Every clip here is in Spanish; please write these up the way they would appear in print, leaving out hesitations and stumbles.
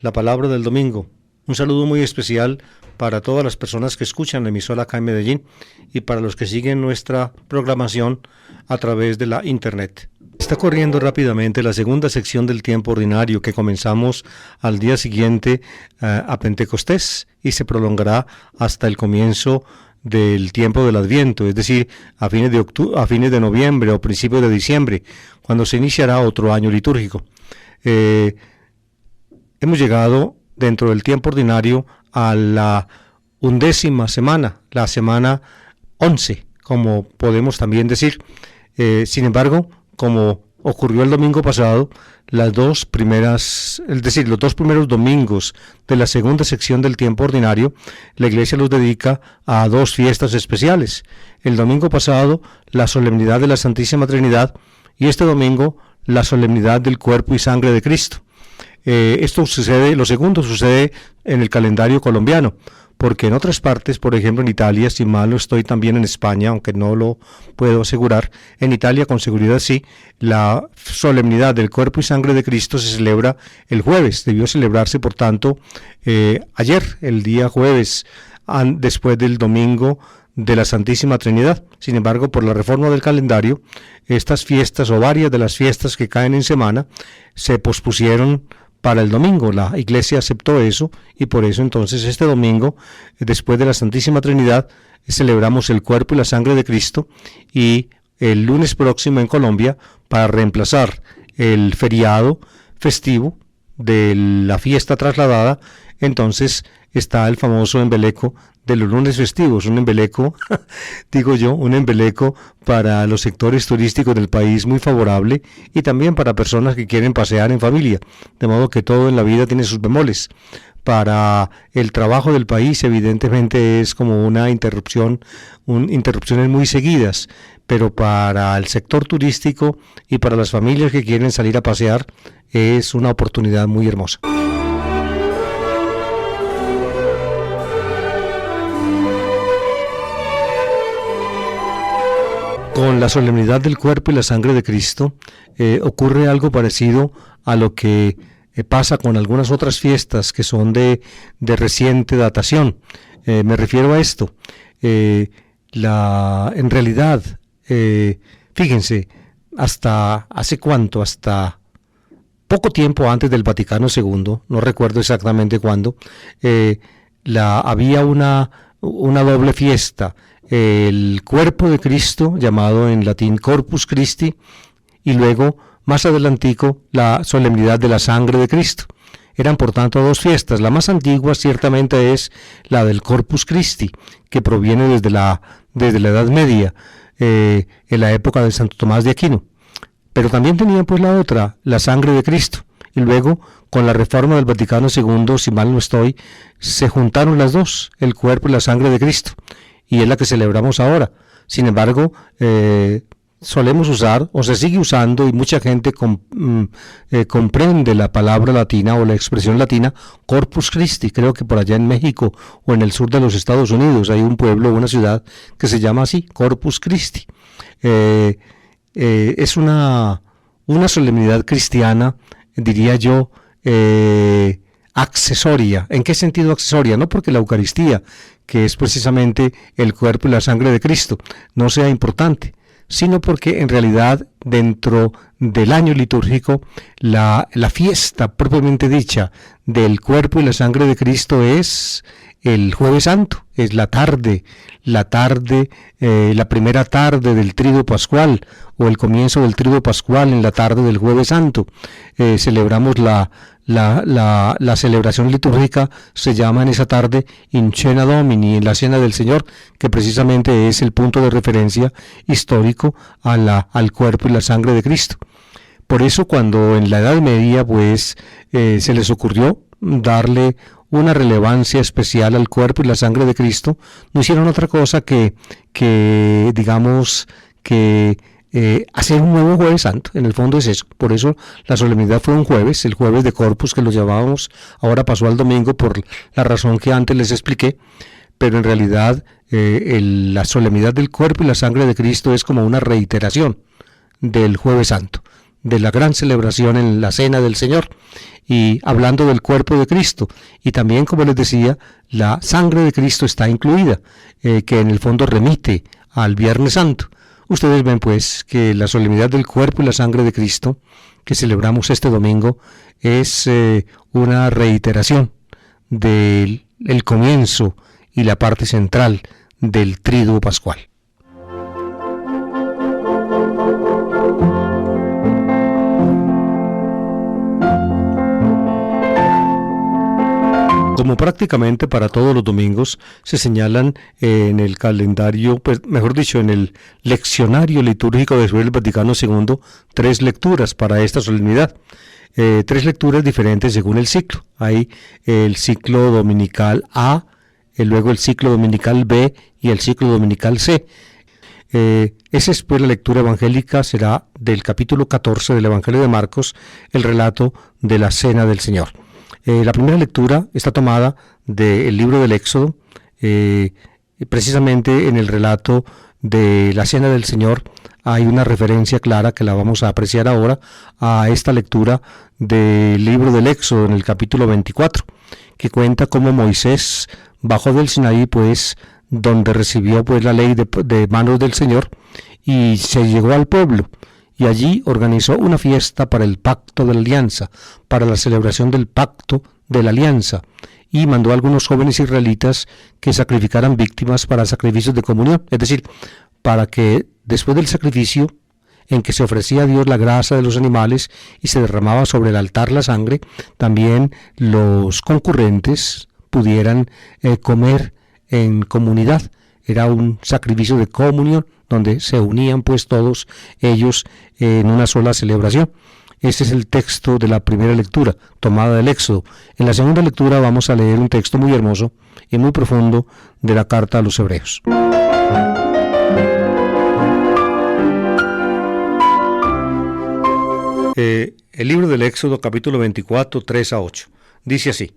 la palabra del domingo. Un saludo muy especial para todas las personas que escuchan la emisora acá en Medellín y para los que siguen nuestra programación a través de la internet. Está corriendo rápidamente la segunda sección del tiempo ordinario que comenzamos al día siguiente a Pentecostés y se prolongará hasta el comienzo del tiempo del Adviento, es decir, a fines de noviembre o principios de diciembre, cuando se iniciará otro año litúrgico. Hemos llegado dentro del tiempo ordinario a la 11ª semana, la semana 11, como podemos también decir. Sin embargo, como ocurrió el domingo pasado, los dos primeros domingos de la segunda sección del tiempo ordinario, la Iglesia los dedica a dos fiestas especiales. El domingo pasado, la solemnidad de la Santísima Trinidad, y este domingo, la solemnidad del cuerpo y sangre de Cristo. Lo segundo sucede en el calendario colombiano, porque en otras partes, por ejemplo en Italia, si mal no estoy, también en España, aunque no lo puedo asegurar, en Italia con seguridad sí, la solemnidad del cuerpo y sangre de Cristo se celebra el jueves. Debió celebrarse, por tanto, ayer, el día jueves, después del domingo de la Santísima Trinidad. Sin embargo, por la reforma del calendario, estas fiestas o varias de las fiestas que caen en semana se pospusieron para el domingo. La Iglesia aceptó eso y por eso entonces este domingo, después de la Santísima Trinidad, celebramos el cuerpo y la sangre de Cristo, y el lunes próximo en Colombia, para reemplazar el feriado festivo de la fiesta trasladada, entonces está el famoso embeleco de los lunes festivos, un embeleco, un embeleco para los sectores turísticos del país muy favorable y también para personas que quieren pasear en familia, de modo que todo en la vida tiene sus bemoles. Para el trabajo del país evidentemente es como una interrupciones muy seguidas, pero para el sector turístico y para las familias que quieren salir a pasear es una oportunidad muy hermosa. Con la solemnidad del cuerpo y la sangre de Cristo ocurre algo parecido a lo que pasa con algunas otras fiestas que son de reciente datación. Me refiero a esto. En realidad, fíjense, hasta poco tiempo antes del Vaticano II, no recuerdo exactamente cuándo, había una doble fiesta. El cuerpo de Cristo, llamado en latín Corpus Christi, y luego, más adelantico, la solemnidad de la sangre de Cristo. Eran, por tanto, dos fiestas. La más antigua, ciertamente, es la del Corpus Christi, que proviene desde la Edad Media, en la época de Santo Tomás de Aquino. Pero también tenían, pues, la otra, la sangre de Cristo. Y luego, con la reforma del Vaticano II, si mal no estoy, se juntaron las dos, el cuerpo y la sangre de Cristo. Y es la que celebramos ahora. Sin embargo, solemos usar, o se sigue usando, y mucha gente comprende la palabra latina o la expresión latina, Corpus Christi. Creo que por allá en México o en el sur de los Estados Unidos hay un pueblo, una ciudad que se llama así, Corpus Christi. Es una solemnidad cristiana, diría yo, accesoria. ¿En qué sentido accesoria? No porque la Eucaristía, que es precisamente el cuerpo y la sangre de Cristo, no sea importante, sino porque en realidad dentro del año litúrgico la fiesta propiamente dicha del cuerpo y la sangre de Cristo es el Jueves Santo, es la primera tarde del Triduo Pascual, o el comienzo del Triduo Pascual en la tarde del Jueves Santo. Celebramos la celebración litúrgica, se llama en esa tarde In Cena Domini, en la Cena del Señor, que precisamente es el punto de referencia histórico al cuerpo y la sangre de Cristo. Por eso, cuando en la Edad Media se les ocurrió darle una relevancia especial al cuerpo y la sangre de Cristo, no hicieron otra cosa que hacer un nuevo Jueves Santo. En el fondo es eso. Por eso la solemnidad fue un jueves, el jueves de Corpus, que lo llamábamos, ahora pasó al domingo por la razón que antes les expliqué, pero en realidad la solemnidad del cuerpo y la sangre de Cristo es como una reiteración del Jueves Santo, de la gran celebración en la Cena del Señor. y hablando del cuerpo de Cristo. Y también, como les decía, la sangre de Cristo está incluida, que en el fondo remite al Viernes Santo. Ustedes ven pues que la solemnidad del cuerpo y la sangre de Cristo que celebramos este domingo es una reiteración del comienzo y la parte central del Triduo Pascual. Como prácticamente para todos los domingos se señalan en el calendario, pues mejor dicho, en el leccionario litúrgico después del Vaticano II, 3 lecturas para esta solemnidad. 3 lecturas diferentes según el ciclo. Hay el ciclo dominical A, luego el ciclo dominical B y el ciclo dominical C. Esa es pues la lectura evangélica, será del capítulo 14 del Evangelio de Marcos, el relato de la Cena del Señor. La primera lectura está tomada del libro del Éxodo, precisamente en el relato de la Cena del Señor hay una referencia clara que la vamos a apreciar ahora a esta lectura del libro del Éxodo en el capítulo 24, que cuenta cómo Moisés bajó del Sinaí, pues donde recibió pues la ley de manos del Señor, y se llegó al pueblo. Y allí organizó una fiesta para el pacto de la alianza, para la celebración del pacto de la alianza, y mandó a algunos jóvenes israelitas que sacrificaran víctimas para sacrificios de comunión, es decir, para que después del sacrificio, en que se ofrecía a Dios la grasa de los animales y se derramaba sobre el altar la sangre, también los concurrentes pudieran comer en comunidad. Era un sacrificio de comunión, donde se unían pues todos ellos en una sola celebración. Este es el texto de la primera lectura, tomada del Éxodo. En la segunda lectura vamos a leer un texto muy hermoso y muy profundo de la carta a los Hebreos. El libro del Éxodo, capítulo 24, 3-8, dice así: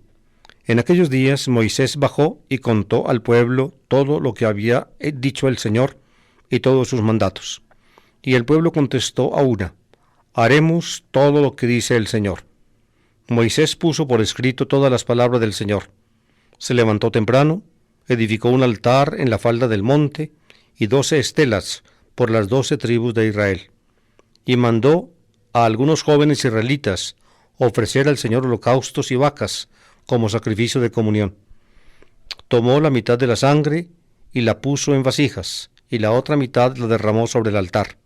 En aquellos días Moisés bajó y contó al pueblo todo lo que había dicho el Señor y todos sus mandatos. Y el pueblo contestó a una: haremos todo lo que dice el Señor. Moisés puso por escrito todas las palabras del Señor. Se levantó temprano, edificó un altar en la falda del monte y 12 estelas por las 12 tribus de Israel. Y mandó a algunos jóvenes israelitas ofrecer al Señor holocaustos y vacas como sacrificio de comunión. Tomó la mitad de la sangre y la puso en vasijas, y la otra mitad la derramó sobre el altar.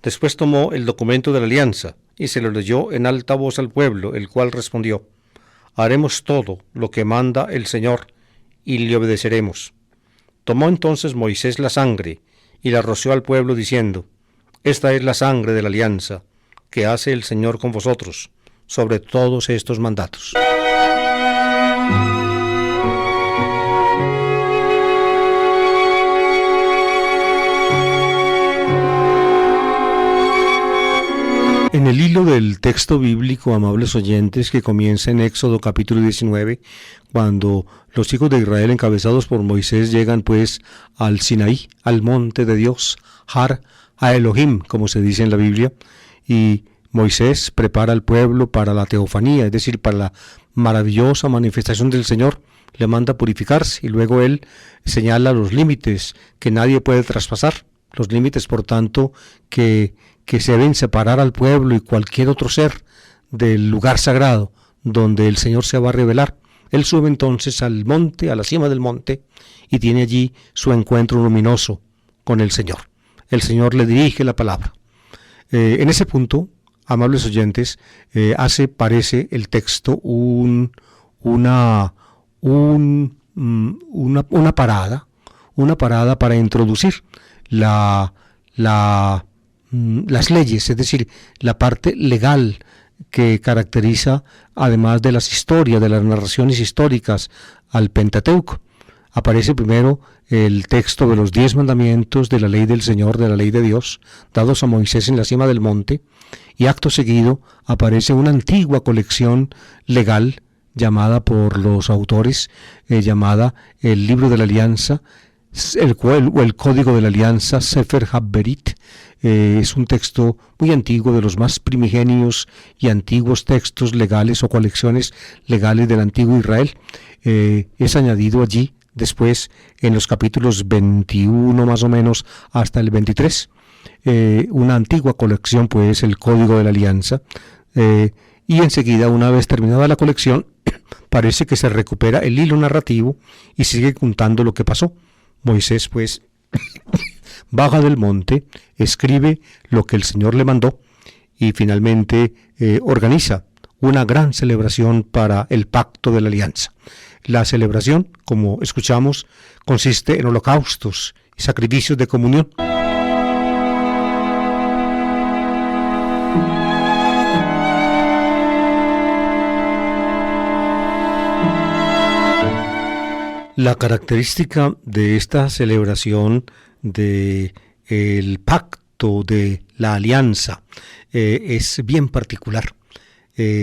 Después tomó el documento de la alianza y se lo leyó en alta voz al pueblo, el cual respondió: haremos todo lo que manda el Señor y le obedeceremos. Tomó entonces Moisés la sangre y la roció al pueblo diciendo: esta es la sangre de la alianza que hace el Señor con vosotros sobre todos estos mandatos. En el hilo del texto bíblico, amables oyentes, que comienza en Éxodo capítulo 19, cuando los hijos de Israel encabezados por Moisés llegan pues al Sinaí, al monte de Dios, Har HaElohim, como se dice en la Biblia, y Moisés prepara al pueblo para la teofanía, es decir, para la maravillosa manifestación del Señor, le manda purificarse y luego él señala los límites que nadie puede traspasar, los límites por tanto que se deben separar al pueblo y cualquier otro ser del lugar sagrado donde el Señor se va a revelar. Él sube entonces al monte, a la cima del monte, y tiene allí su encuentro luminoso con el Señor. El Señor le dirige la palabra. En ese punto, amables oyentes, parece el texto una parada para introducir las leyes, es decir, la parte legal que caracteriza, además de las historias, de las narraciones históricas, al Pentateuco. Aparece primero el texto de los 10 mandamientos de la ley del Señor, de la ley de Dios, dados a Moisés en la cima del monte, y acto seguido aparece una antigua colección legal llamada por los autores, llamada el Libro de la Alianza, el Código de la Alianza, Sefer HaBerit, Es un texto muy antiguo, de los más primigenios y antiguos textos legales o colecciones legales del antiguo Israel. Es añadido allí después en los capítulos 21 más o menos hasta el 23. Una antigua colección, pues, el Código de la Alianza. Y enseguida, una vez terminada la colección, parece que se recupera el hilo narrativo y sigue contando lo que pasó. Moisés, pues, baja del monte, escribe lo que el Señor le mandó y finalmente organiza una gran celebración para el pacto de la alianza. La celebración, como escuchamos, consiste en holocaustos y sacrificios de comunión. La característica de esta celebración de el pacto de la alianza es bien particular,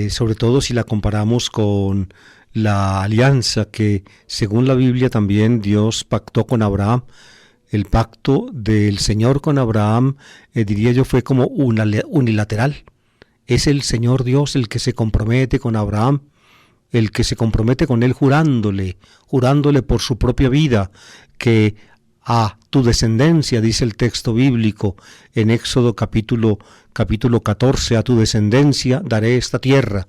sobre todo si la comparamos con la alianza que, según la Biblia, también Dios pactó con Abraham. El pacto del Señor con Abraham, diría yo, fue como unilateral. Es el Señor Dios el que se compromete con Abraham, el que se compromete con él jurándole por su propia vida, que a tu descendencia, dice el texto bíblico en Éxodo capítulo 14, a tu descendencia daré esta tierra.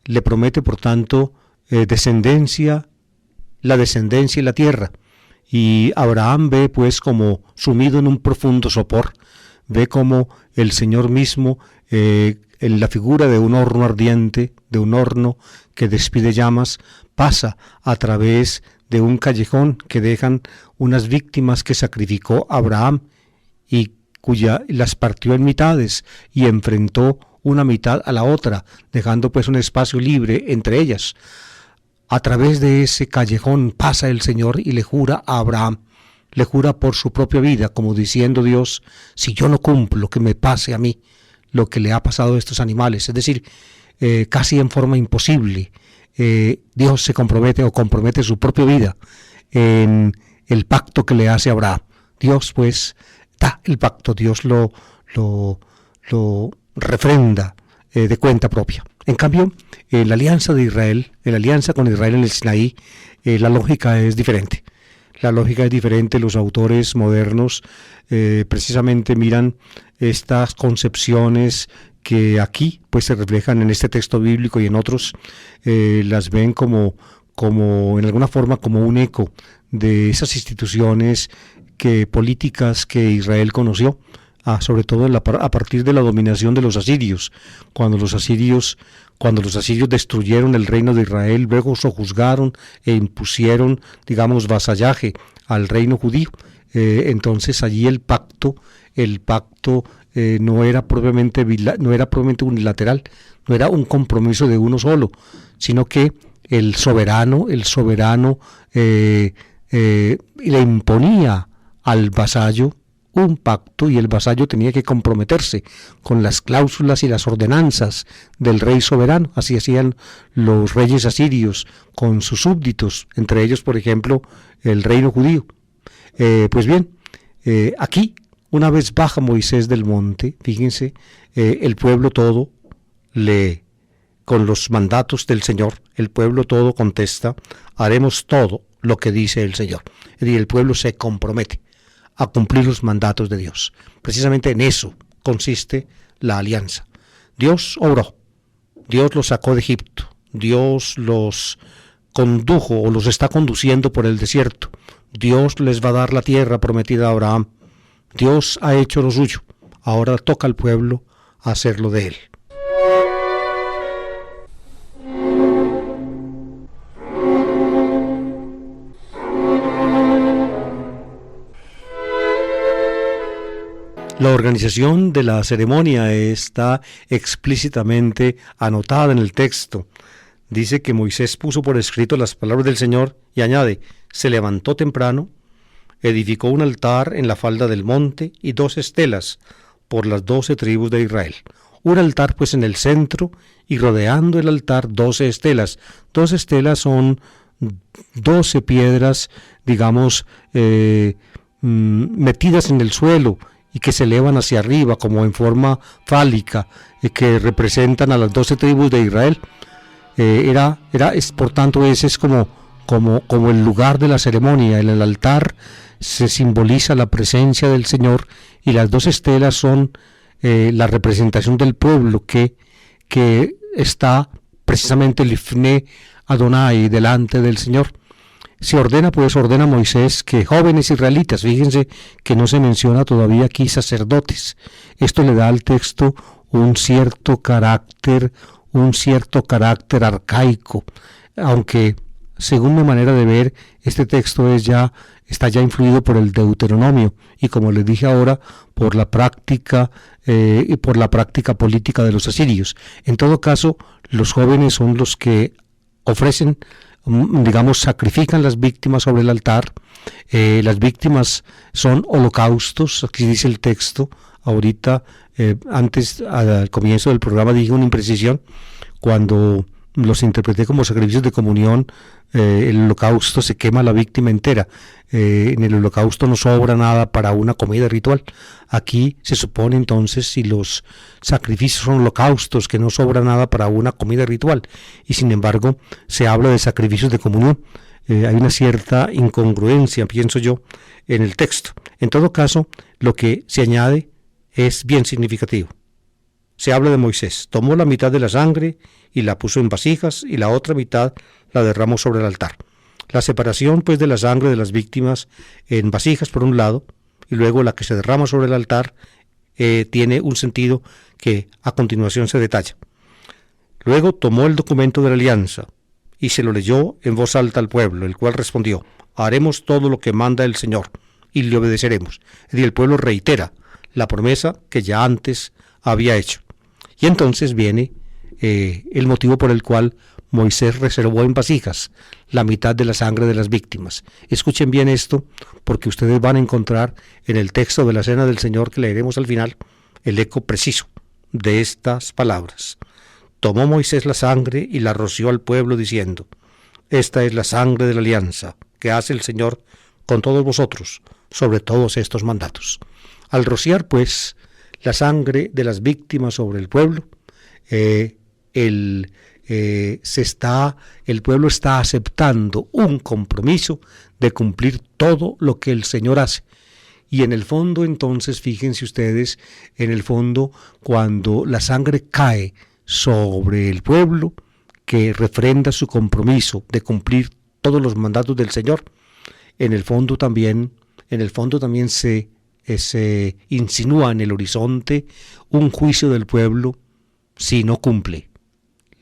Le promete, por tanto, la descendencia y la tierra. Y Abraham ve, pues, como sumido en un profundo sopor, ve como el Señor mismo, en la figura de un horno ardiente, de un horno que despide llamas, pasa a través de un callejón que dejan unas víctimas que sacrificó Abraham y las partió en mitades y enfrentó una mitad a la otra, dejando pues un espacio libre entre ellas. A través de ese callejón pasa el Señor y le jura a Abraham, le jura por su propia vida, como diciendo Dios, si yo no cumplo, que me pase a mí lo que le ha pasado a estos animales. Es decir, casi en forma imposible, Dios se compromete su propia vida en el pacto que le hace a Abraham. Dios, pues, da el pacto, Dios lo refrenda de cuenta propia. En cambio, la alianza con Israel en el Sinaí, la lógica es diferente. Los autores modernos precisamente miran estas concepciones que aquí pues se reflejan en este texto bíblico y en otros, las ven como en alguna forma como un eco de esas instituciones políticas que Israel conoció, sobre todo a partir de la dominación de los asirios. Cuando los asirios destruyeron el reino de Israel, luego sojuzgaron e impusieron, digamos, vasallaje al reino judío. Entonces allí el pacto no era propiamente unilateral, no era un compromiso de uno solo, sino que el soberano le imponía al vasallo un pacto y el vasallo tenía que comprometerse con las cláusulas y las ordenanzas del rey soberano. Así hacían los reyes asirios con sus súbditos, entre ellos, por ejemplo, el reino judío. Pues bien, aquí, una vez baja Moisés del monte, fíjense, el pueblo todo con los mandatos del Señor, el pueblo todo contesta, haremos todo lo que dice el Señor. Es decir, el pueblo se compromete a cumplir los mandatos de Dios. Precisamente en eso consiste la alianza. Dios obró, Dios los sacó de Egipto, Dios los condujo o los está conduciendo por el desierto, Dios les va a dar la tierra prometida a Abraham, Dios ha hecho lo suyo, ahora toca al pueblo hacerlo de él. La organización de la ceremonia está explícitamente anotada en el texto. Dice que Moisés puso por escrito las palabras del Señor y añade, se levantó temprano, edificó un altar en la falda del monte y 2 estelas por las 12 tribus de Israel. Un altar pues en el centro y rodeando el altar 12 estelas. 12 estelas son 12 piedras, digamos, metidas en el suelo y que se elevan hacia arriba como en forma fálica, que representan a las 12 tribus de Israel. Por tanto, ese es como el lugar de la ceremonia. En el altar se simboliza la presencia del Señor, y las 2 estelas son la representación del pueblo que está precisamente Lifne Adonai, delante del Señor. Ordena Moisés que jóvenes israelitas, fíjense que no se menciona todavía aquí sacerdotes. Esto le da al texto un cierto carácter arcaico, aunque según mi manera de ver, este texto está ya influido por el Deuteronomio, y como les dije ahora, por la práctica política de los asirios. En todo caso, los jóvenes son los que ofrecen, sacrifican las víctimas sobre el altar. Las víctimas son holocaustos, aquí dice el texto. Ahorita, antes, al comienzo del programa, dije una imprecisión. Cuando los interpreté como sacrificios de comunión, el holocausto se quema la víctima entera. En el holocausto no sobra nada para una comida ritual. Aquí se supone entonces, si los sacrificios son holocaustos, que no sobra nada para una comida ritual, y sin embargo se habla de sacrificios de comunión. Hay una cierta incongruencia, pienso yo, en el texto. En todo caso, lo que se añade es bien significativo. Se habla de Moisés: tomó la mitad de la sangre y la puso en vasijas, y la otra mitad la derramó sobre el altar. La separación, pues, de la sangre de las víctimas en vasijas por un lado, y luego la que se derrama sobre el altar, tiene un sentido que a continuación se detalla. Luego tomó el documento de la alianza y se lo leyó en voz alta al pueblo, el cual respondió: haremos todo lo que manda el Señor y le obedeceremos. Y el pueblo reitera la promesa que ya antes había hecho. Y entonces viene el motivo por el cual Moisés reservó en vasijas la mitad de la sangre de las víctimas. Escuchen bien esto, porque ustedes van a encontrar en el texto de la Cena del Señor, que leeremos al final, el eco preciso de estas palabras. Tomó Moisés la sangre y la roció al pueblo, diciendo: esta es la sangre de la alianza que hace el Señor con todos vosotros sobre todos estos mandatos. Al rociar, pues, la sangre de las víctimas sobre el pueblo, el pueblo está aceptando un compromiso de cumplir todo lo que el Señor hace. Y en el fondo, entonces, fíjense ustedes, en el fondo, cuando la sangre cae sobre el pueblo, que refrenda su compromiso de cumplir todos los mandatos del Señor, en el fondo también se insinúa en el horizonte un juicio del pueblo si no cumple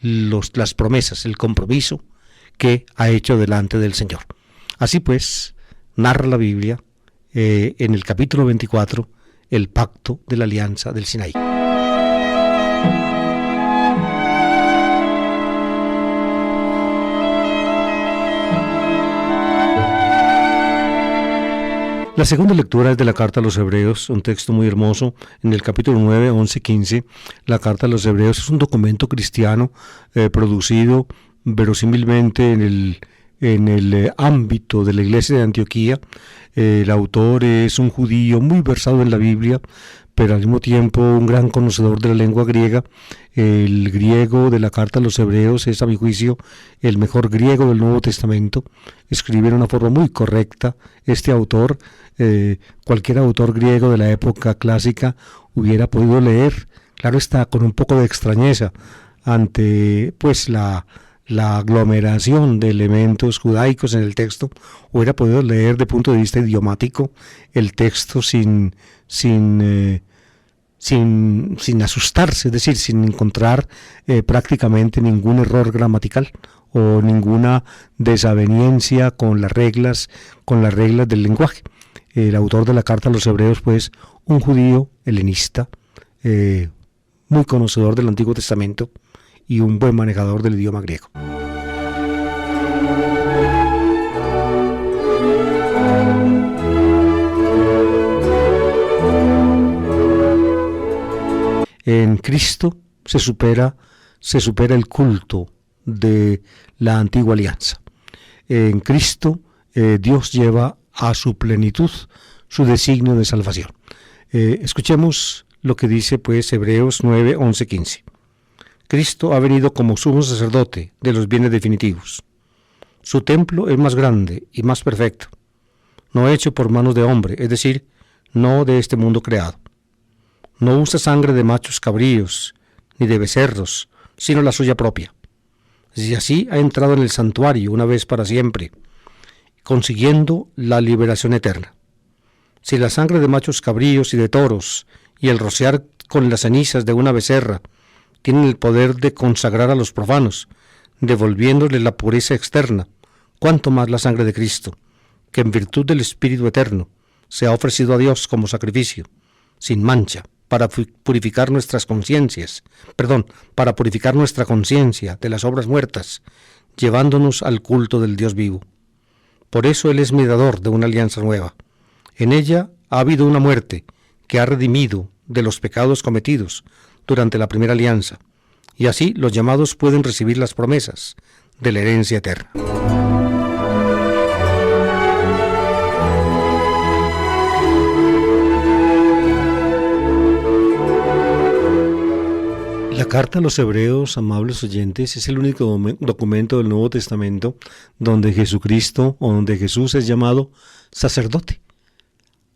las promesas, el compromiso que ha hecho delante del Señor. Así pues, narra la Biblia en el capítulo 24 el pacto de la alianza del Sinaí. La segunda lectura es de la carta a los Hebreos, un texto muy hermoso, en el capítulo 9, 11, 15. La carta a los Hebreos es un documento cristiano producido verosímilmente en el ámbito de la iglesia de Antioquía. El autor es un judío muy versado en la Biblia, pero al mismo tiempo un gran conocedor de la lengua griega. El griego de la carta a los Hebreos es, a mi juicio, el mejor griego del Nuevo Testamento. Escribe en una forma muy correcta. Este autor, cualquier autor griego de la época clásica hubiera podido leer, claro está, con un poco de extrañeza ante pues la aglomeración de elementos judaicos en el texto. Hubiera podido leer de punto de vista idiomático el texto sin asustarse, es decir, sin encontrar prácticamente ningún error gramatical o ninguna desaveniencia con las reglas del lenguaje. El autor de la carta a los Hebreos, pues, un judío helenista, muy conocedor del Antiguo Testamento y un buen manejador del idioma griego. En Cristo se supera el culto de la antigua alianza. En Cristo Dios lleva a su plenitud su designio de salvación. Escuchemos lo que dice pues Hebreos 9, 11, 15. Cristo ha venido como sumo sacerdote de los bienes definitivos. Su templo es más grande y más perfecto, no hecho por manos de hombre, es decir, no de este mundo creado. No usa sangre de machos cabríos, ni de becerros, sino la suya propia. Y así ha entrado en el santuario una vez para siempre, consiguiendo la liberación eterna. Si la sangre de machos cabríos y de toros, y el rociar con las cenizas de una becerra, tienen el poder de consagrar a los profanos, devolviéndoles la pureza externa, cuánto más la sangre de Cristo, que en virtud del Espíritu Eterno se ha ofrecido a Dios como sacrificio, sin mancha, para purificar nuestra conciencia de las obras muertas, llevándonos al culto del Dios vivo. Por eso Él es mediador de una alianza nueva. En ella ha habido una muerte que ha redimido de los pecados cometidos durante la primera alianza, y así los llamados pueden recibir las promesas de la herencia eterna. La carta a los Hebreos, amables oyentes, es el único documento del Nuevo Testamento donde Jesucristo o donde Jesús es llamado sacerdote.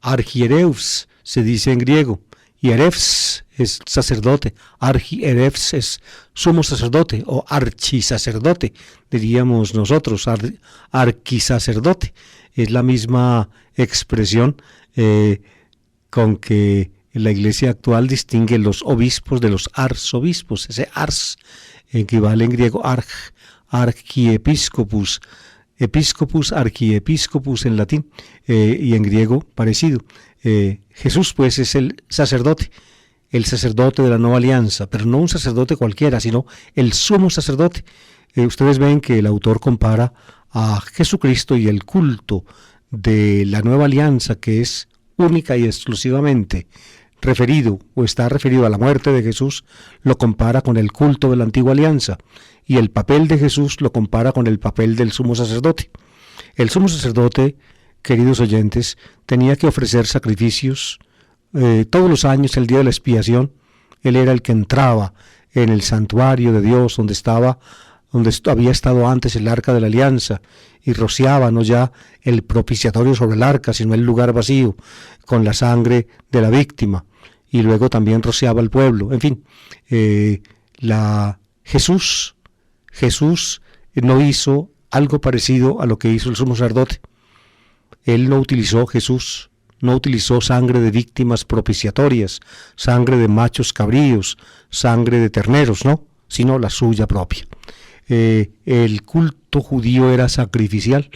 Archiereus se dice en griego, y erefs es sacerdote, archierefs es sumo sacerdote o archisacerdote, diríamos nosotros, arquisacerdote. Es la misma expresión con que la iglesia actual distingue los obispos de los arzobispos. Ese ars equivale en griego archiepiscopus, episcopus, archiepiscopus en latín, y en griego parecido. Jesús pues es el sacerdote de la nueva alianza, pero no un sacerdote cualquiera, sino el sumo sacerdote. Ustedes ven que el autor compara a Jesucristo y el culto de la nueva alianza, que es única y exclusivamente está referido a la muerte de Jesús, lo compara con el culto de la antigua alianza, y el papel de Jesús lo compara con el papel del sumo sacerdote. El sumo sacerdote, queridos oyentes, tenía que ofrecer sacrificios todos los años, el día de la expiación. Él era el que entraba en el santuario de Dios, donde había estado antes el arca de la alianza, y rociaba no ya el propiciatorio sobre el arca, sino el lugar vacío, con la sangre de la víctima, y luego también rociaba al pueblo. En fin, Jesús no hizo algo parecido a lo que hizo el sumo sacerdote. Jesús no utilizó sangre de víctimas propiciatorias, sangre de machos cabríos, sangre de terneros, no, sino la suya propia. El culto judío era sacrificial,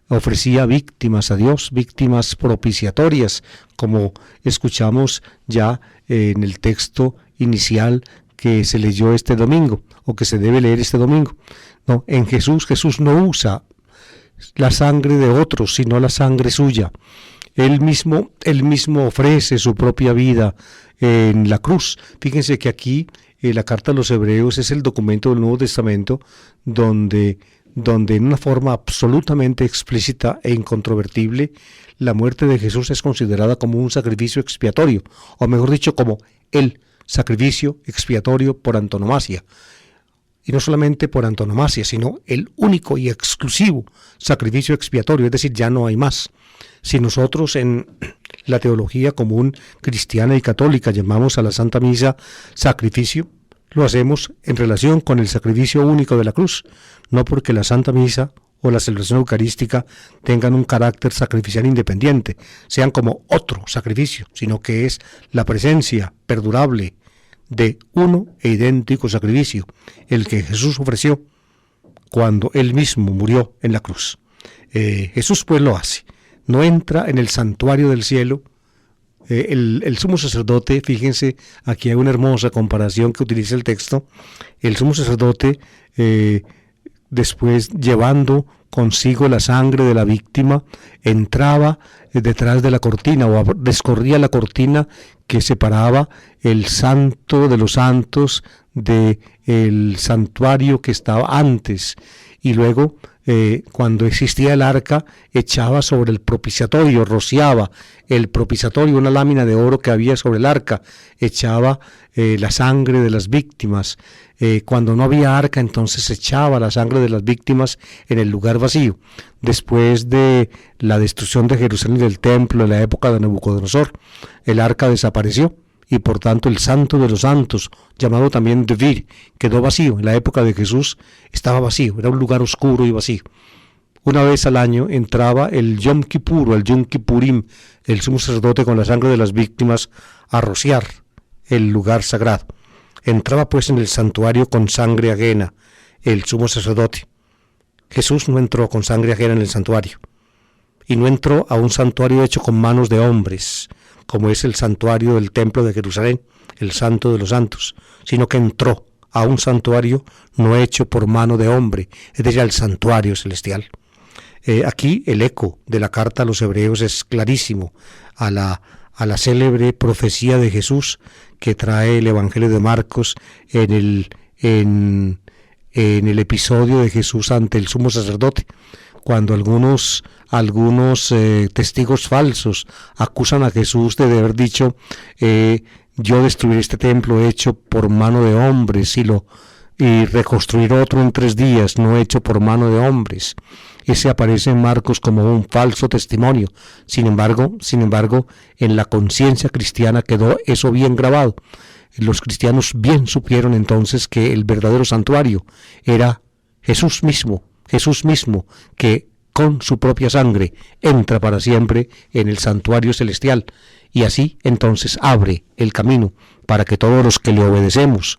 ofrecía víctimas a Dios, víctimas propiciatorias, como escuchamos ya en el texto inicial que se leyó este domingo, o que se debe leer este domingo. No, en Jesús no usa la sangre de otros, sino la sangre suya. Él mismo ofrece su propia vida en la cruz. Fíjense que aquí la carta a los Hebreos es el documento del Nuevo Testamento donde en una forma absolutamente explícita e incontrovertible, la muerte de Jesús es considerada como un sacrificio expiatorio, o mejor dicho, como el sacrificio expiatorio por antonomasia. Y no solamente por antonomasia, sino el único y exclusivo sacrificio expiatorio, es decir, ya no hay más. Si nosotros en la teología común cristiana y católica llamamos a la Santa Misa sacrificio, lo hacemos en relación con el sacrificio único de la cruz, no porque la Santa Misa o la celebración eucarística tengan un carácter sacrificial independiente, sean como otro sacrificio, sino que es la presencia perdurable de uno e idéntico sacrificio, el que Jesús ofreció cuando Él mismo murió en la cruz. Jesús pues lo hace, no entra en el santuario del cielo. El sumo sacerdote, fíjense, aquí hay una hermosa comparación que utiliza el texto. El sumo sacerdote, después llevando consigo la sangre de la víctima, entraba detrás de la cortina o descorría la cortina que separaba el santo de los santos del santuario que estaba antes, y luego cuando existía el arca, echaba sobre el propiciatorio, rociaba el propiciatorio, una lámina de oro que había sobre el arca, echaba la sangre de las víctimas. Cuando no había arca, entonces echaba la sangre de las víctimas en el lugar vacío. Después de la destrucción de Jerusalén y del templo en la época de Nabucodonosor, el arca desapareció y por tanto el santo de los santos, llamado también Devir, quedó vacío. En la época de Jesús estaba vacío, era un lugar oscuro y vacío. Una vez al año entraba el Yom Kippur o el Yom Kippurim, el sumo sacerdote con la sangre de las víctimas, a rociar el lugar sagrado. Entraba pues en el santuario con sangre ajena, el sumo sacerdote. Jesús no entró con sangre ajena en el santuario, y no entró a un santuario hecho con manos de hombres, como es el santuario del templo de Jerusalén, el santo de los santos, sino que entró a un santuario no hecho por mano de hombre, es decir, al santuario celestial. Aquí el eco de la carta a los hebreos es clarísimo a la célebre profecía de Jesús que trae el Evangelio de Marcos en el episodio de Jesús ante el sumo sacerdote, cuando algunos testigos falsos acusan a Jesús de haber dicho, yo destruiré este templo hecho por mano de hombres y reconstruir otro en 3 días, no hecho por mano de hombres. Ese aparece en Marcos como un falso testimonio. Sin embargo, en la conciencia cristiana quedó eso bien grabado. Los cristianos bien supieron entonces que el verdadero santuario era Jesús mismo, que con su propia sangre entra para siempre en el santuario celestial, y así entonces abre el camino para que todos los que le obedecemos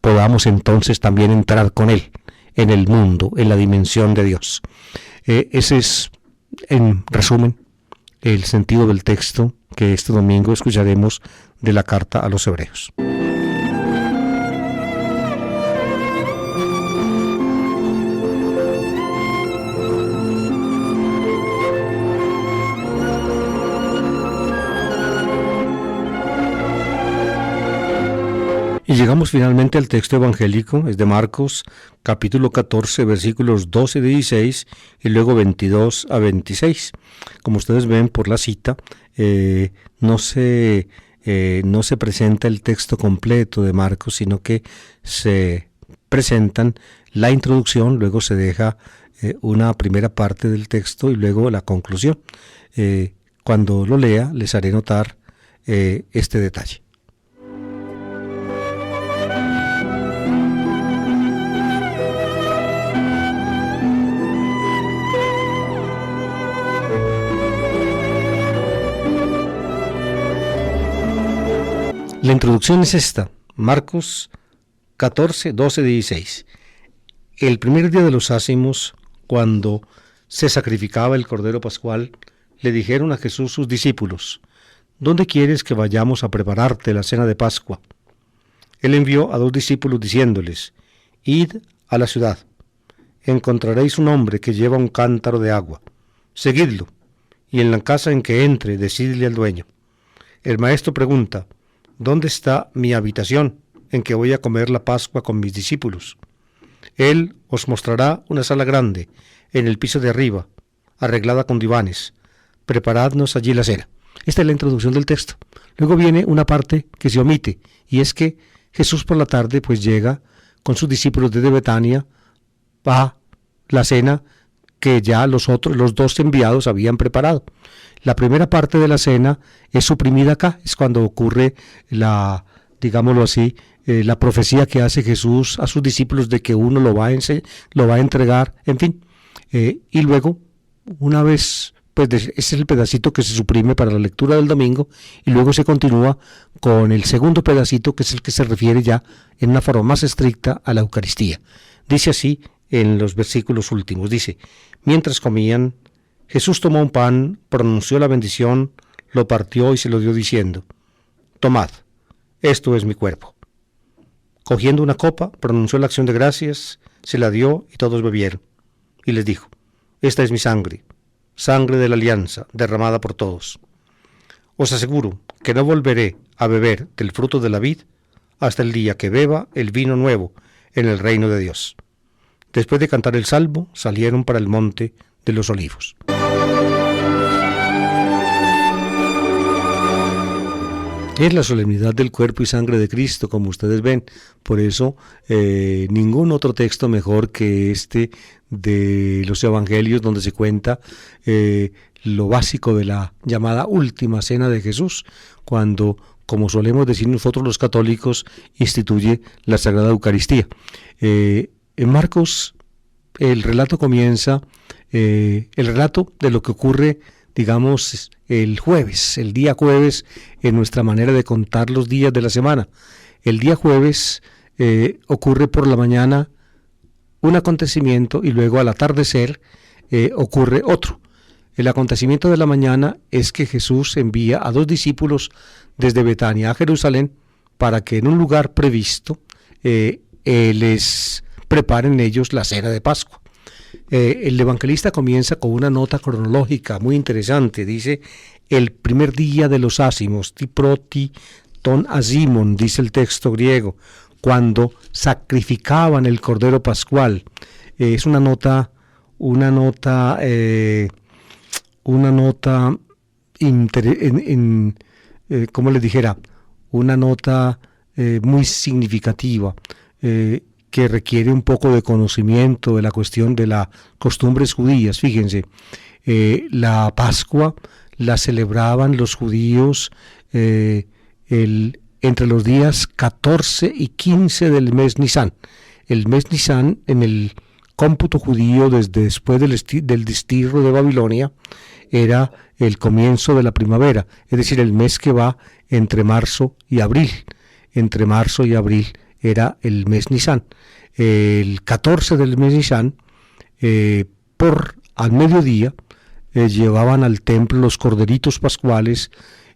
podamos entonces también entrar con él en el mundo, en la dimensión de Dios. Ese es, en resumen, el sentido del texto que este domingo escucharemos de la carta a los hebreos. Y llegamos finalmente al texto evangélico, es de Marcos, capítulo 14, versículos 12 y 16, y luego 22 a 26. Como ustedes ven por la cita, no se presenta el texto completo de Marcos, sino que se presentan la introducción, luego se deja una primera parte del texto y luego la conclusión. Cuando lo lea, les haré notar este detalle. La introducción es esta, Marcos 14, 12, 16. El primer día de los ácimos, cuando se sacrificaba el Cordero Pascual, le dijeron a Jesús sus discípulos, ¿dónde quieres que vayamos a prepararte la cena de Pascua? Él envió a 2 discípulos diciéndoles, id a la ciudad, encontraréis un hombre que lleva un cántaro de agua, seguidlo, y en la casa en que entre, decidle al dueño. El maestro pregunta, ¿dónde está mi habitación en que voy a comer la Pascua con mis discípulos? Él os mostrará una sala grande, en el piso de arriba, arreglada con divanes. Preparadnos allí la cena. Esta es la introducción del texto. Luego viene una parte que se omite, y es que Jesús por la tarde pues llega con sus discípulos desde Betania a la cena que ya los 2 enviados habían preparado. La primera parte de la cena es suprimida acá, es cuando ocurre digámoslo así, la profecía que hace Jesús a sus discípulos de que uno lo va a entregar, en fin. Y luego, una vez, pues ese es el pedacito que se suprime para la lectura del domingo, y luego se continúa con el segundo pedacito, que es el que se refiere ya en una forma más estricta a la Eucaristía. Dice así en los versículos últimos, dice, mientras comían, Jesús tomó un pan, pronunció la bendición, lo partió y se lo dio diciendo, tomad, esto es mi cuerpo. Cogiendo una copa, pronunció la acción de gracias, se la dio y todos bebieron. Y les dijo, esta es mi sangre, sangre de la alianza, derramada por todos. Os aseguro que no volveré a beber del fruto de la vid hasta el día que beba el vino nuevo en el reino de Dios. Después de cantar el salmo, salieron para el monte de los Olivos. Es la solemnidad del cuerpo y sangre de Cristo, como ustedes ven. Por eso, ningún otro texto mejor que este de los Evangelios, donde se cuenta lo básico de la llamada última cena de Jesús, cuando, como solemos decir nosotros los católicos, instituye la Sagrada Eucaristía. En Marcos, el relato comienza, el relato de lo que ocurre, digamos, el jueves, el día jueves, en nuestra manera de contar los días de la semana. El día jueves ocurre por la mañana un acontecimiento y luego al atardecer ocurre otro. El acontecimiento de la mañana es que Jesús envía a 2 discípulos desde Betania a Jerusalén para que en un lugar previsto les preparen ellos la cena de Pascua. El evangelista comienza con una nota cronológica muy interesante. Dice, el primer día de los ázimos, ti proti ton azimon, dice el texto griego, cuando sacrificaban el cordero pascual. Es una nota, ¿cómo les dijera? Una nota muy significativa, que requiere un poco de conocimiento de la cuestión de las costumbres judías. Fíjense, la Pascua la celebraban los judíos entre los días 14 y 15 del mes Nisán. El mes Nisán, en el cómputo judío, desde después del destierro de Babilonia, era el comienzo de la primavera, es decir, el mes que va entre marzo y abril. Entre marzo y abril era el mes Nisán. El 14 del mes Nisán, al mediodía, llevaban al templo los corderitos pascuales,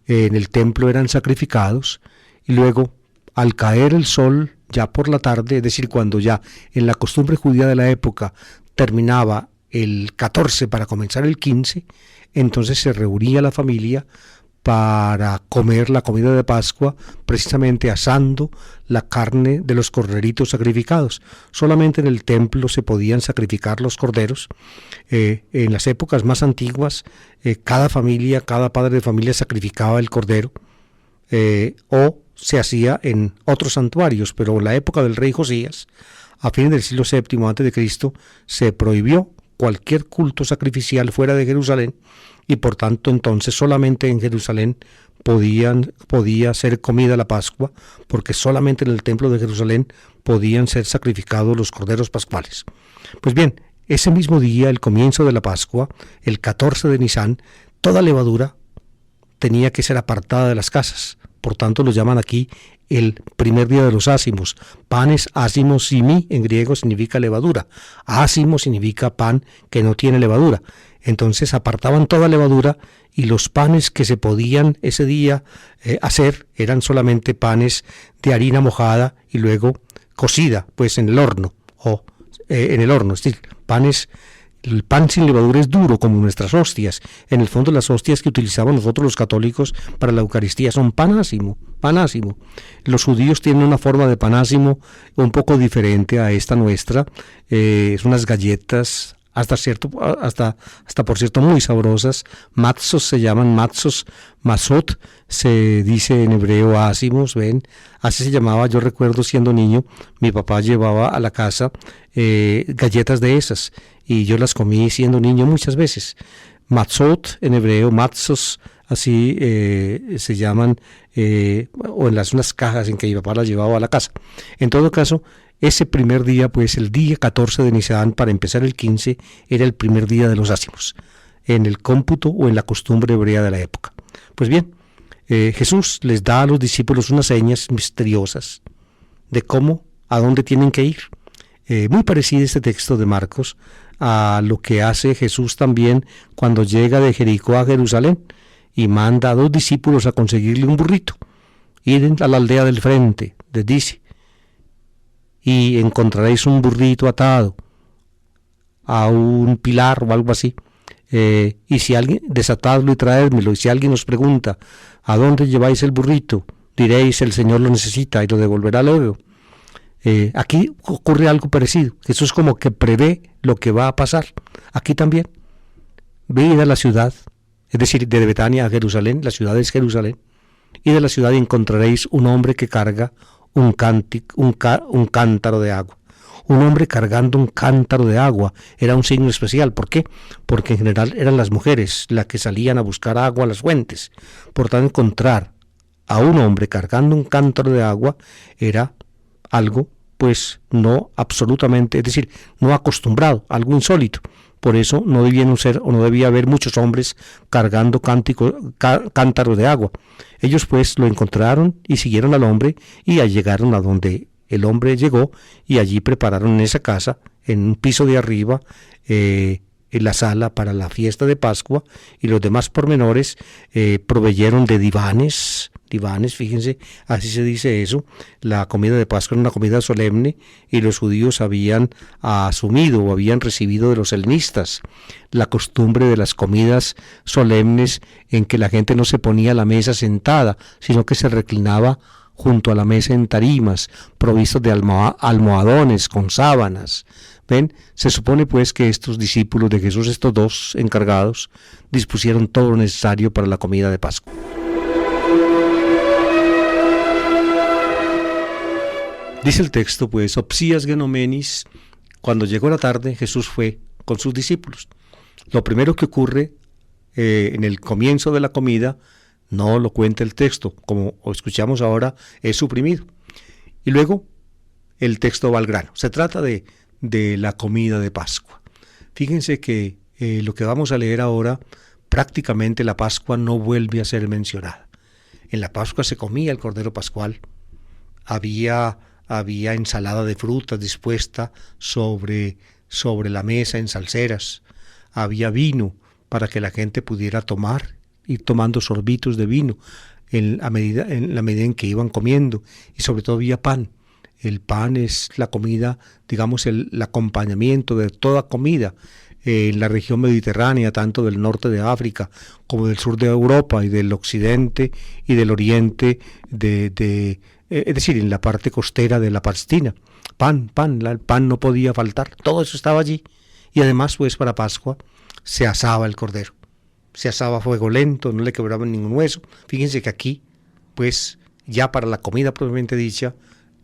en el templo eran sacrificados, y luego, al caer el sol, ya por la tarde, es decir, cuando ya en la costumbre judía de la época terminaba el 14 para comenzar el 15, entonces se reunía la familia para comer la comida de Pascua, precisamente asando la carne de los corderitos sacrificados. Solamente en el templo se podían sacrificar los corderos. En las épocas más antiguas, cada padre de familia sacrificaba el cordero, o se hacía en otros santuarios, pero en la época del rey Josías, a fines del siglo VII a.C., se prohibió cualquier culto sacrificial fuera de Jerusalén, y por tanto entonces solamente en Jerusalén podía ser comida la Pascua, porque solamente en el templo de Jerusalén podían ser sacrificados los corderos pascuales. Pues bien, ese mismo día, el comienzo de la Pascua, el 14 de Nisán, toda levadura tenía que ser apartada de las casas. Por tanto, lo llaman aquí el primer día de los ázimos. Panes ázimos simi en griego significa levadura. Ázimo significa pan que no tiene levadura. Entonces apartaban toda levadura, y los panes que se podían ese día hacer eran solamente panes de harina mojada y luego cocida, pues en el horno, es decir, el pan sin levadura es duro, como nuestras hostias. En el fondo, las hostias que utilizamos nosotros los católicos para la Eucaristía son panásimo. Los judíos tienen una forma de panásimo un poco diferente a esta nuestra. Son unas galletas hasta por cierto muy sabrosas. Matzos se llaman, mazot se dice en hebreo ázimos, ven, así se llamaba. Yo recuerdo siendo niño, mi papá llevaba a la casa galletas de esas, y yo las comí siendo niño muchas veces. Matzot en hebreo, matzos, así se llaman, o en unas cajas en que mi papá las llevaba a la casa. En todo caso, ese primer día, pues el día 14 de Nisán, para empezar el 15, era el primer día de los ázimos, en el cómputo o en la costumbre hebrea de la época. Pues bien, Jesús les da a los discípulos unas señas misteriosas de a dónde tienen que ir. Muy parecido este texto de Marcos a lo que hace Jesús también cuando llega de Jericó a Jerusalén y manda a 2 discípulos a conseguirle un burrito. Ir a la aldea del frente, les dice, y encontraréis un burrito atado a un pilar o algo así, y si alguien, desatadlo y traédmelo, y si alguien os pregunta ¿a dónde lleváis el burrito?, diréis, el Señor lo necesita y lo devolverá luego. Aquí ocurre algo parecido. Jesús como que prevé lo que va a pasar. Aquí también. Ve a la ciudad, es decir, de Betania a Jerusalén, la ciudad es Jerusalén, y de la ciudad encontraréis un hombre que carga un cántaro de agua. Un hombre cargando un cántaro de agua era un signo especial. ¿Por qué? Porque en general eran las mujeres las que salían a buscar agua a las fuentes. Por tanto, encontrar a un hombre cargando un cántaro de agua era algo, pues, no absolutamente, es decir, no acostumbrado, algo insólito. Por eso no debían ser o no debía haber muchos hombres cargando cántaros de agua. Ellos pues lo encontraron y siguieron al hombre y ya llegaron a donde el hombre llegó y allí prepararon en esa casa, en un piso de arriba, en la sala para la fiesta de Pascua, y los demás pormenores proveyeron de divanes, fíjense, así se dice eso. La comida de Pascua era una comida solemne y los judíos habían asumido o habían recibido de los helenistas la costumbre de las comidas solemnes en que la gente no se ponía a la mesa sentada, sino que se reclinaba junto a la mesa en tarimas, provistos de almohadones con sábanas. ¿Ven? Se supone pues que estos discípulos de Jesús, estos dos encargados, dispusieron todo lo necesario para la comida de Pascua. Dice el texto, pues, Opsías Genomenis, cuando llegó la tarde, Jesús fue con sus discípulos. Lo primero que ocurre en el comienzo de la comida, no lo cuenta el texto, como escuchamos ahora, es suprimido. Y luego el texto va al grano. Se trata de la comida de Pascua. Fíjense que lo que vamos a leer ahora, prácticamente la Pascua no vuelve a ser mencionada. En la Pascua se comía el Cordero Pascual, había ensalada de frutas dispuesta sobre la mesa en salseras, había vino para que la gente pudiera ir tomando sorbitos de vino en la medida en que iban comiendo, y sobre todo había pan. El pan es la comida, digamos, el acompañamiento de toda comida en la región mediterránea, tanto del norte de África como del sur de Europa y del occidente y del oriente, es decir, en la parte costera de la Palestina. El pan no podía faltar, todo eso estaba allí. Y además, pues, para Pascua se asaba el cordero, se asaba a fuego lento, no le quebraban ningún hueso. Fíjense que aquí, pues, ya para la comida propiamente dicha,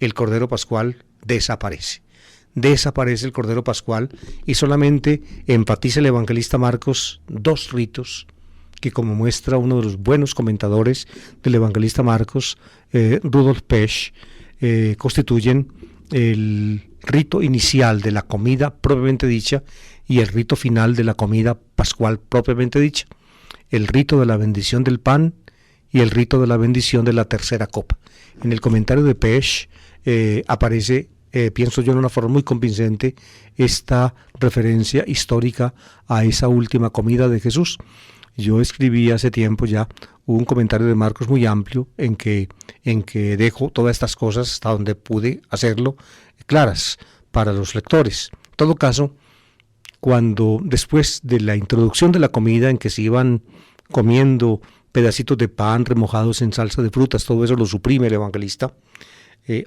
el Cordero Pascual desaparece el Cordero Pascual, y solamente enfatiza el evangelista Marcos dos ritos que, como muestra uno de los buenos comentadores del evangelista Marcos, Rudolf Pesch, constituyen el rito inicial de la comida propiamente dicha y el rito final de la comida pascual propiamente dicha: el rito de la bendición del pan y el rito de la bendición de la tercera copa. En el comentario de Pesch aparece, pienso yo, en una forma muy convincente, esta referencia histórica a esa última comida de Jesús. Yo escribí hace tiempo ya un comentario de Marcos muy amplio en que dejo todas estas cosas, hasta donde pude hacerlo, claras para los lectores. En todo caso, cuando después de la introducción de la comida, en que se iban comiendo pedacitos de pan remojados en salsa de frutas, todo eso lo suprime el evangelista,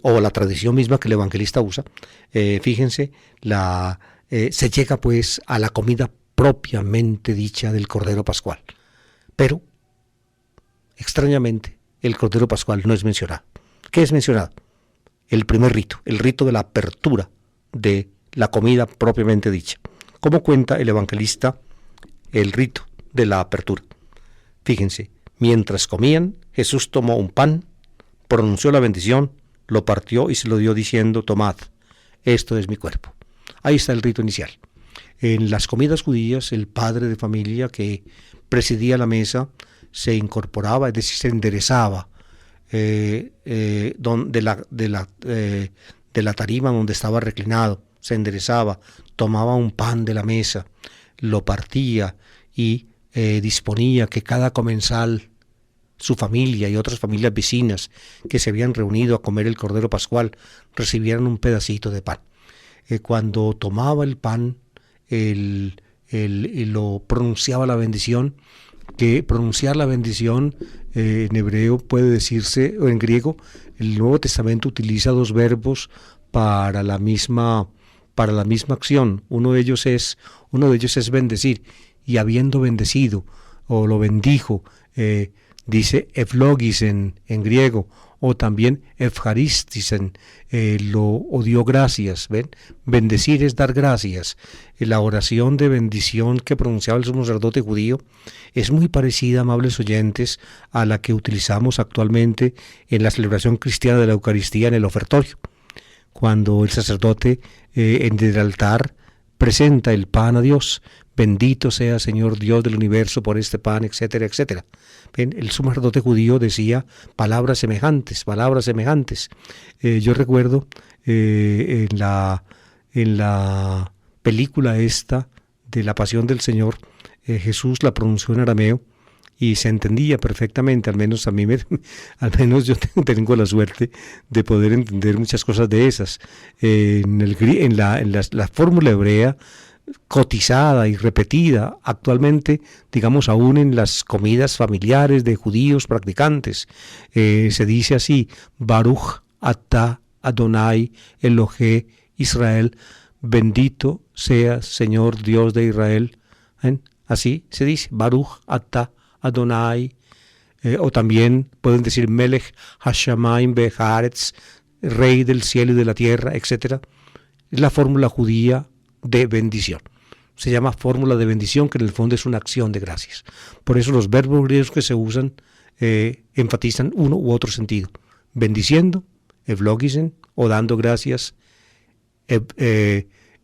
o la tradición misma que el evangelista usa. Fíjense, se llega pues a la comida propiamente dicha del Cordero Pascual. Pero, extrañamente, el Cordero Pascual no es mencionado. ¿Qué es mencionado? El primer rito, el rito de la apertura de la comida propiamente dicha. ¿Cómo cuenta el evangelista el rito de la apertura? Fíjense, mientras comían, Jesús tomó un pan, pronunció la bendición, lo partió y se lo dio diciendo: tomad, esto es mi cuerpo. Ahí está el rito inicial. En las comidas judías, el padre de familia que presidía la mesa se incorporaba, es decir, se enderezaba de la tarima donde estaba reclinado, se enderezaba, tomaba un pan de la mesa, lo partía y disponía que cada comensal, su familia y otras familias vecinas que se habían reunido a comer el Cordero Pascual, recibieran un pedacito de pan. Cuando tomaba el pan, y lo pronunciaba la bendición, que pronunciar la bendición en hebreo puede decirse, o en griego, el Nuevo Testamento utiliza dos verbos para la misma acción. Uno de ellos es bendecir, y habiendo bendecido, o lo bendijo, dice eulogis en griego, o también evharistisen, o dio gracias. ¿Ven? Bendecir es dar gracias. La oración de bendición que pronunciaba el sumo sacerdote judío es muy parecida, amables oyentes, a la que utilizamos actualmente en la celebración cristiana de la Eucaristía en el ofertorio, cuando el sacerdote en el altar presenta el pan a Dios. Bendito sea, Señor Dios del universo, por este pan, etcétera, etcétera. ¿Ven? El sumo sacerdote judío decía palabras semejantes, palabras semejantes. Yo recuerdo en la película esta de la Pasión del Señor, Jesús la pronunció en arameo y se entendía perfectamente. Al menos a mí al menos yo tengo la suerte de poder entender muchas cosas de esas. En la fórmula hebrea, cotizada y repetida actualmente, digamos, aún en las comidas familiares de judíos practicantes, se dice así: Baruch atah Adonai Elohe Israel, bendito seas, Señor Dios de Israel. Así se dice, Baruch atah Adonai, o también pueden decir Melech Hashamayim Be'Haaretz, Rey del cielo y de la tierra, etc. Es la fórmula judía de bendición. Se llama fórmula de bendición, que en el fondo es una acción de gracias. Por eso los verbos griegos que se usan enfatizan uno u otro sentido: bendiciendo, eulogisen, o dando gracias,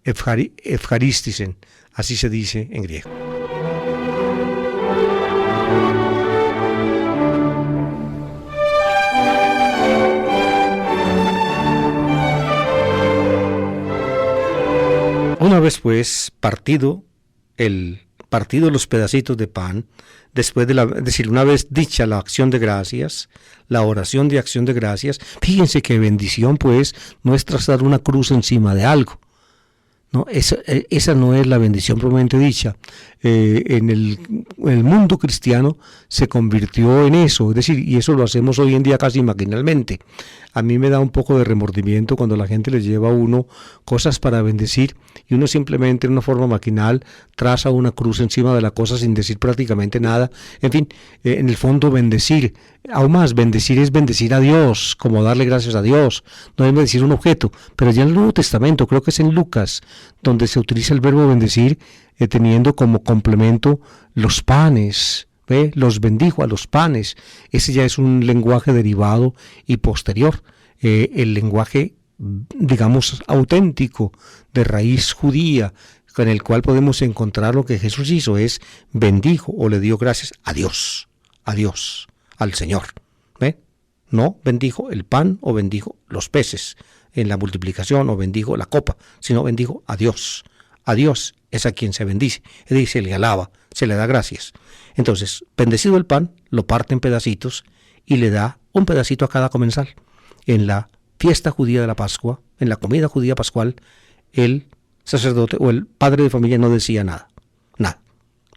evharistisen, así se dice en griego. Una vez pues partido los pedacitos de pan, después una vez dicha la acción de gracias, la oración de acción de gracias, fíjense que bendición pues no es trazar una cruz encima de algo. No, esa no es la bendición propiamente dicha. En el mundo cristiano se convirtió en eso, es decir, y eso lo hacemos hoy en día casi maquinalmente. A mí me da un poco de remordimiento cuando la gente le lleva a uno cosas para bendecir y uno simplemente en una forma maquinal traza una cruz encima de la cosa sin decir prácticamente nada. En fin, en el fondo bendecir, aún más, bendecir es bendecir a Dios, como darle gracias a Dios, no es bendecir un objeto. Pero ya en el Nuevo Testamento, creo que es en Lucas, donde se utiliza el verbo bendecir, teniendo como complemento los panes. Los bendijo a los panes. Ese ya es un lenguaje derivado y posterior. El lenguaje, digamos, auténtico, de raíz judía, con el cual podemos encontrar lo que Jesús hizo, es bendijo o le dio gracias a Dios, al Señor. No bendijo el pan o bendijo los peces en la multiplicación o bendijo la copa, sino bendijo a Dios. A Dios es a quien se bendice, es decir, se le alaba, se le da gracias. Entonces, bendecido el pan, lo parte en pedacitos y le da un pedacito a cada comensal. En la fiesta judía de la Pascua, en la comida judía pascual, el sacerdote o el padre de familia no decía nada,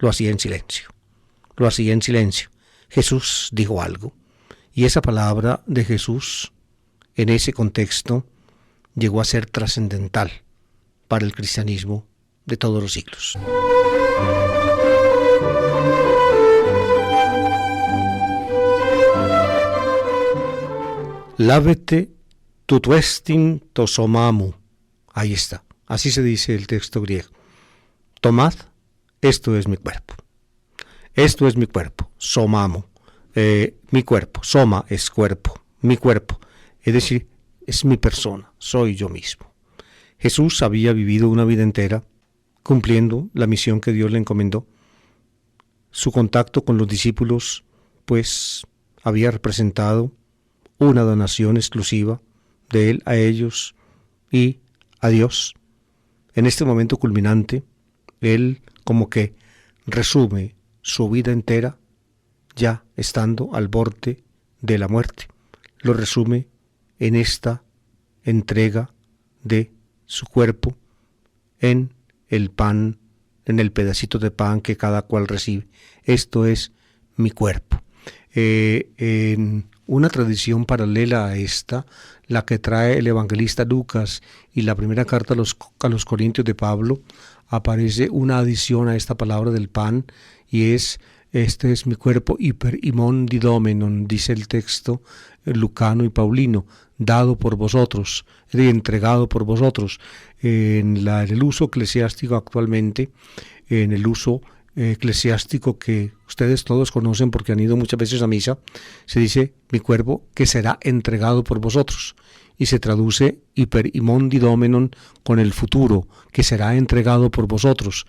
lo hacía en silencio. Jesús dijo algo, y esa palabra de Jesús, en ese contexto, llegó a ser trascendental para el cristianismo de todos los siglos. Lávete tutuestin tosomamu. Ahí está. Así se dice el texto griego. Tomad, esto es mi cuerpo. Esto es mi cuerpo. Somamu. Mi cuerpo. Soma es cuerpo. Mi cuerpo. Es decir, es mi persona. Soy yo mismo. Jesús había vivido una vida entera cumpliendo la misión que Dios le encomendó. Su contacto con los discípulos, pues, había representado una donación exclusiva de Él a ellos y a Dios. En este momento culminante, Él como que resume su vida entera, ya estando al borde de la muerte. Lo resume en esta entrega de su cuerpo, en el pan, en el pedacito de pan que cada cual recibe. Esto es mi cuerpo. En una tradición paralela a esta, la que trae el evangelista Lucas y la primera carta a los Corintios de Pablo, aparece una adición a esta palabra del pan, y este es mi cuerpo hiper imon didomenon, dice el texto lucano y paulino, dado por vosotros, entregado por vosotros. En el uso eclesiástico actualmente, en el uso eclesiástico que ustedes todos conocen porque han ido muchas veces a misa, se dice mi cuerpo que será entregado por vosotros, y se traduce hiper imon didomenon con el futuro, que será entregado por vosotros.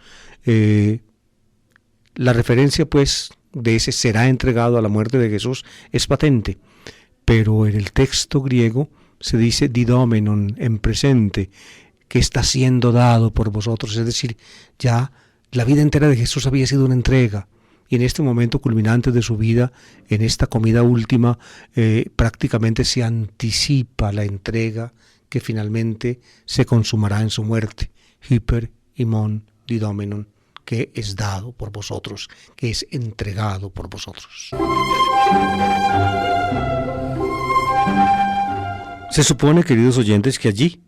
La referencia pues de ese será entregado a la muerte de Jesús es patente, pero en el texto griego se dice didomenon en presente, que está siendo dado por vosotros, es decir, ya la vida entera de Jesús había sido una entrega, y en este momento culminante de su vida, en esta comida última, prácticamente se anticipa la entrega que finalmente se consumará en su muerte. Hyper imon didomenon, que es dado por vosotros, que es entregado por vosotros. Se supone, queridos oyentes, que allí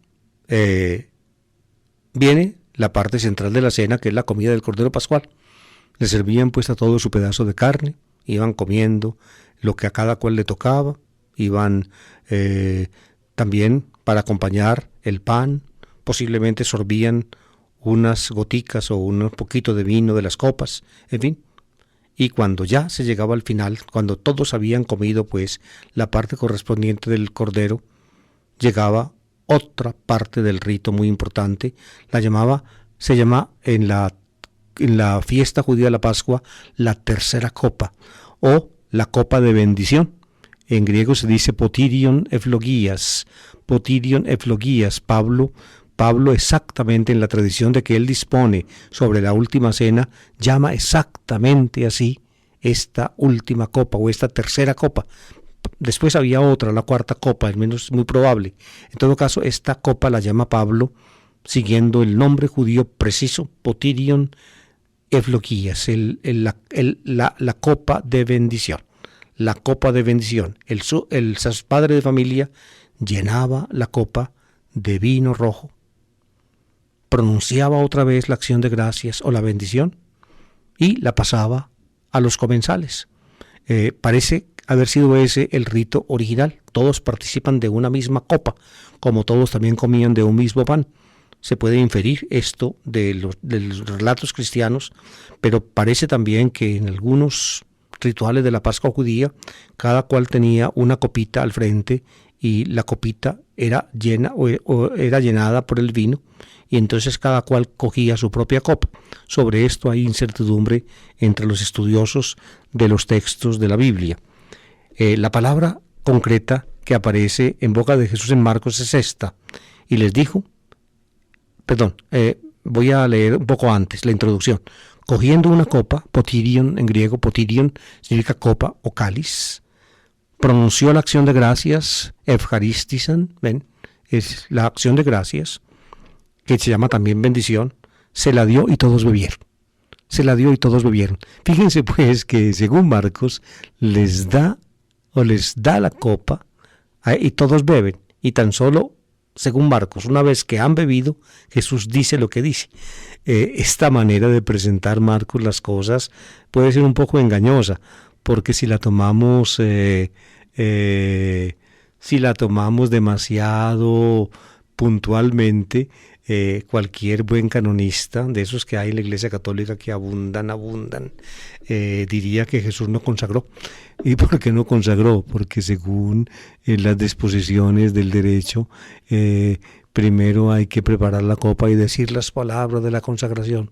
viene la parte central de la cena, que es la comida del Cordero Pascual. Le servían pues a todo su pedazo de carne, iban comiendo lo que a cada cual le tocaba, iban también para acompañar el pan, posiblemente sorbían unas goticas o un poquito de vino de las copas, en fin. Y cuando ya se llegaba al final, cuando todos habían comido pues la parte correspondiente del cordero, llegaba otra parte del rito muy importante, se llama en la fiesta judía de la Pascua la tercera copa, o la copa de bendición. En griego se dice potirion ephlogias. Pablo exactamente en la tradición de que él dispone sobre la última cena, llama exactamente así esta última copa o esta tercera copa. Después había otra, la cuarta copa, al menos muy probable. En todo caso, esta copa la llama Pablo siguiendo el nombre judío preciso, potirion ephlogias, la copa de bendición. La copa de bendición. El padre de familia llenaba la copa de vino rojo, pronunciaba otra vez la acción de gracias o la bendición y la pasaba a los comensales. Parece haber sido ese el rito original. Todos participan de una misma copa, como todos también comían de un mismo pan. Se puede inferir esto de los relatos cristianos, pero parece también que en algunos rituales de la Pascua judía, cada cual tenía una copita al frente y la copita era llena o era llenada por el vino, y entonces cada cual cogía su propia copa. Sobre esto hay incertidumbre entre los estudiosos de los textos de la Biblia. La palabra concreta que aparece en boca de Jesús en Marcos es esta, y les dijo, voy a leer un poco antes la introducción. Cogiendo una copa, potirion en griego, potirion significa copa o cáliz, pronunció la acción de gracias, evcharistisan, ven, es la acción de gracias, que se llama también bendición, se la dio y todos bebieron. Fíjense pues que según Marcos les da la copa y todos beben, y tan solo según Marcos, una vez que han bebido, Jesús dice lo que dice. Esta manera de presentar Marcos las cosas puede ser un poco engañosa, porque si la tomamos demasiado puntualmente, cualquier buen canonista, de esos que hay en la Iglesia Católica que abundan, diría que Jesús no consagró. ¿Y por qué no consagró? Porque según las disposiciones del derecho, primero hay que preparar la copa y decir las palabras de la consagración.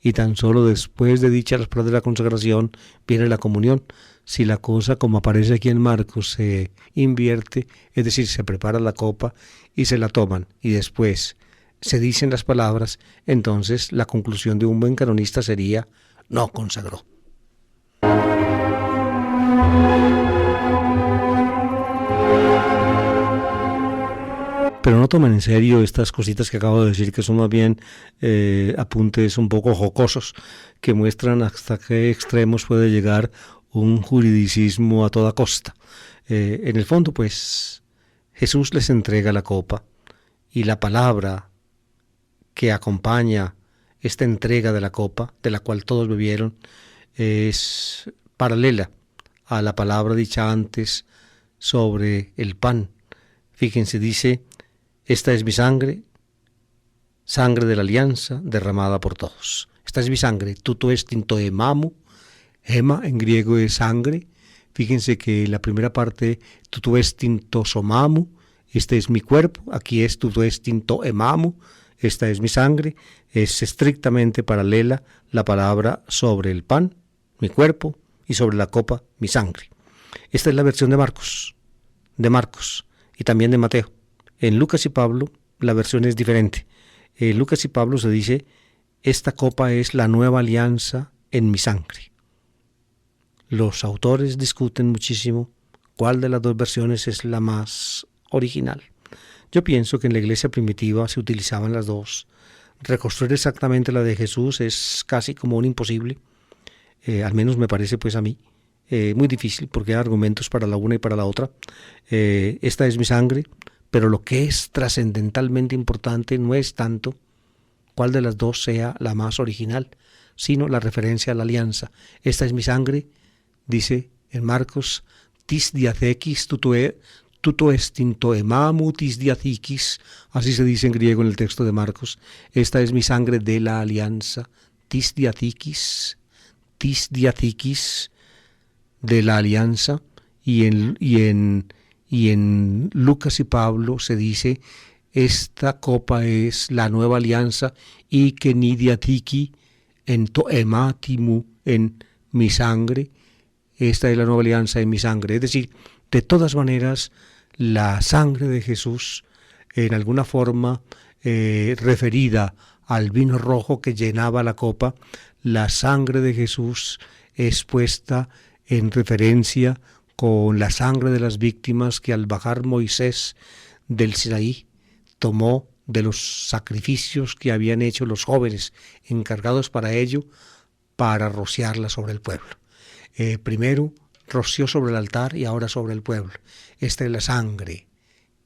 Y tan solo después de dichas las palabras de la consagración viene la comunión. Si la cosa, como aparece aquí en Marcos, se invierte, es decir, se prepara la copa y se la toman, y después se dicen las palabras, entonces la conclusión de un buen canonista sería: no consagró. Pero no tomen en serio estas cositas que acabo de decir, que son más bien apuntes un poco jocosos, que muestran hasta qué extremos puede llegar un juridicismo a toda costa. En el fondo, pues, Jesús les entrega la copa y la palabra que acompaña esta entrega de la copa, de la cual todos bebieron, es paralela a la palabra dicha antes sobre el pan. Fíjense, dice, esta es mi sangre, sangre de la alianza derramada por todos. Esta es mi sangre, tuto estin to hemamu, hema en griego es sangre. Fíjense que la primera parte, tuto estin to somamu, este es mi cuerpo, aquí es tuto estin to hemamu, esta es mi sangre, es estrictamente paralela la palabra sobre el pan, mi cuerpo, y sobre la copa, mi sangre. Esta es la versión de Marcos, y también de Mateo. En Lucas y Pablo la versión es diferente. En Lucas y Pablo se dice, esta copa es la nueva alianza en mi sangre. Los autores discuten muchísimo cuál de las dos versiones es la más original. Yo pienso que en la iglesia primitiva se utilizaban las dos. Reconstruir exactamente la de Jesús es casi como un imposible. Al menos me parece pues a mí. Muy difícil porque hay argumentos para la una y para la otra. Esta es mi sangre, pero lo que es trascendentalmente importante no es tanto cuál de las dos sea la más original, sino la referencia a la alianza. Esta es mi sangre, dice en Marcos, tis diathekis tuto estin to hemamu tis diathikis, así se dice en griego en el texto de Marcos. Esta es mi sangre de la alianza, tis diathikis de la alianza, y en Lucas y Pablo se dice, esta copa es la nueva alianza, y que ni diathiki en to hematimu, en mi sangre, esta es la nueva alianza en mi sangre. Es decir, de todas maneras, la sangre de Jesús, en alguna forma referida al vino rojo que llenaba la copa, la sangre de Jesús es puesta en referencia con la sangre de las víctimas que al bajar Moisés del Sinaí tomó de los sacrificios que habían hecho los jóvenes encargados para ello, para rociarla sobre el pueblo. Primero roció sobre el altar y ahora sobre el pueblo. Esta es la sangre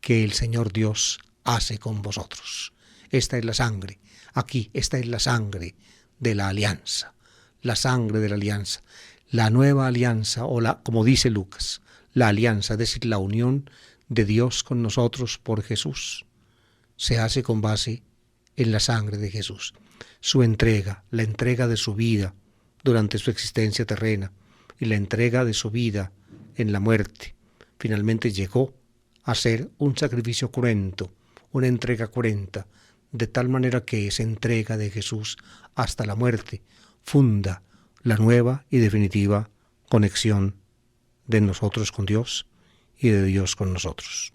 que el Señor Dios hace con vosotros. Esta es la sangre. Aquí, esta es la sangre de la alianza. La sangre de la alianza. La nueva alianza, o como dice Lucas, la alianza, es decir, la unión de Dios con nosotros por Jesús, se hace con base en la sangre de Jesús. Su entrega, la entrega de su vida durante su existencia terrena y la entrega de su vida en la muerte, finalmente llegó a ser un sacrificio cruento, una entrega cruenta, de tal manera que esa entrega de Jesús hasta la muerte funda la nueva y definitiva conexión de nosotros con Dios y de Dios con nosotros.